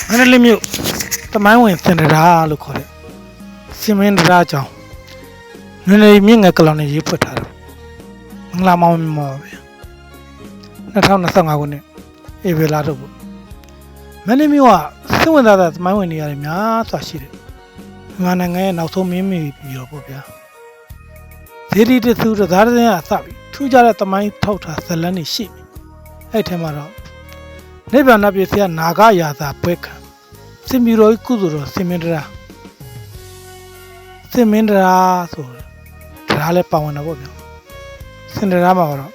မန္တလေးမြို့တမိုင်းဝင်စင်တရာလို့ခေါ်တယ်စင်မင်းတရာကြောင့်နွေနေမြင့်ငယ်ကလောင်နဲ့ရေးဖွက်ထားတာမင်္ဂလာမောင်မောပဲ2025ခုနှစ်ဧပြီလတော့ပေါ့မန္တလေးမြို့ကစိတ်ဝင်စားတဲ့တမိုင်းဝင်နေရာတွေများစွာရှိတယ်မြန်မာနိုင်ငံရဲ့နောက်ဆုံးမင်းမီပြီးတော့ပေါ့ဗျာဇေဒီတဆူတသားတဲ့ကစပြီးထူးခြားတဲ့တမိုင်းထောက်ထားဇလန်းတွေရှိပြီအဲ့ထဲမှာတော့နိဗ္ဗာန်ပြည့်စရာနာဂရာသာပွဲခံစင်မီတော်ကုသိုလ်တော်စင်မင်းတရာဆိုဒါလည်းပါဝင်တော့ပေါ့ဗျာစင်တရာမှာတော့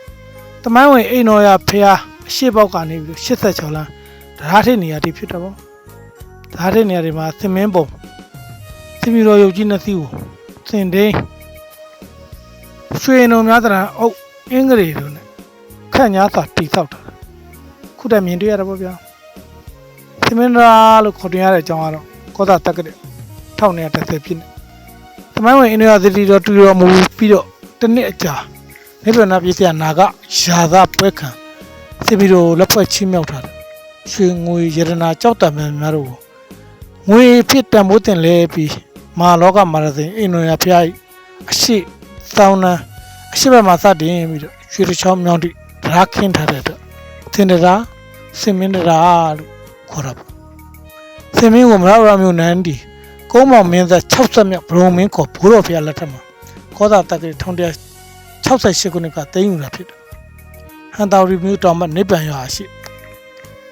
တမိုင်းဝင်အိမ်တော်ရဖျားအရှိပေါက်ကနေပြီး86လမ်းဓာတ်ထိနေရာတိဖြစ်တော့ပေါ့ဓာတ်ထိနေရာတွေမှာစင်မင်းပုံစင်မီတော်ရုပ်ကြီးနှစ်စီးကိုစင်ဒိန်းရွှေတော်များတဲ့အုပ်အင်္ဂလိပ်တို့နဲ့ခန့်ညားစွာတိဆောက်တာခုတည်းမြင်တွေ့ရတာပေါ့ဗျာစင်မင်းတရာလို့ခေါ်တင်ရတဲ့အကြောင်းကတော့ကောသာတက္ကတဲ့1930ပြည့်နှစ်တမိုင်းဝင်အင်ဒိုသတီတော်တူတော်မူပြီးတော့တစ်နှစ်အကြာနိဗ္ဗာန်ပြည့်စရာနာဂရာသပွဲခံစင်မီတော်လက်ဖွဲ့ချင်းမြောက်ထားတယ်ရွှေငွေရတနာကြောက်တံများတို့ငွေဖြစ်တံမိုးတင်လဲပြီးမာလောကမာရစိန်အိမ်တော်ရဖျားအရှိသောင်းနှံအရှိဘက်မှာစတင်ပြီးတော့ရွှေတချောင်းမြောင်းတိဓာခင်းထားတဲ့အတွက်စင်တရာစင်မင်းတရာလို့ခေါ်တာပေါ့စင်မင်းကိုမရဝရမျိုးနန်းဒီကုန်းမောင်မင်းသား60မြောက်ဘရုံမင်းခေါ်ဘိုးတော်ဖျားလက်ထက်မှာကောသာတက္ကရာ1168ခုနှစ်ကသိမ်းယူတာဖြစ်တယ်ဟန်တာရီမျိုးတော်မှနိဗ္ဗာန်ရွာရှိ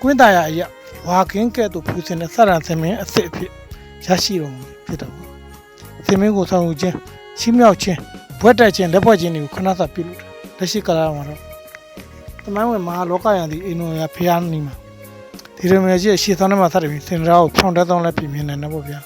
ကွင်းသားရအရာဝါကင်းကဲ့သို့ဖူးစင်တဲ့စရံစင်မင်းအစ်စ်အဖြစ်ရရှိတော်မူဖြစ်တယ်ပေါ့စင်မင်းကိုဆောင်ယူခြင်းချီးမြှောက်ခြင်းဘွဲ့တက်ခြင်းလက်ဖွဲ့ခြင်းတွေကိုခဏသာပြုလုပ်တယ်လက်ရှိကာလမှာတော့တမိုင်းဝင်မဟာလောကရန်ဒီအိမ်တော်ရဖျားနီးမှာဒီလိုမျိုးရှိရှေ့ဆောင်ထဲမှာစတယ်ပြီးစင်တရာကိုဖြောင်းတက်တော့လည်းပြင်နေတယ်ပေါ့ဗျာ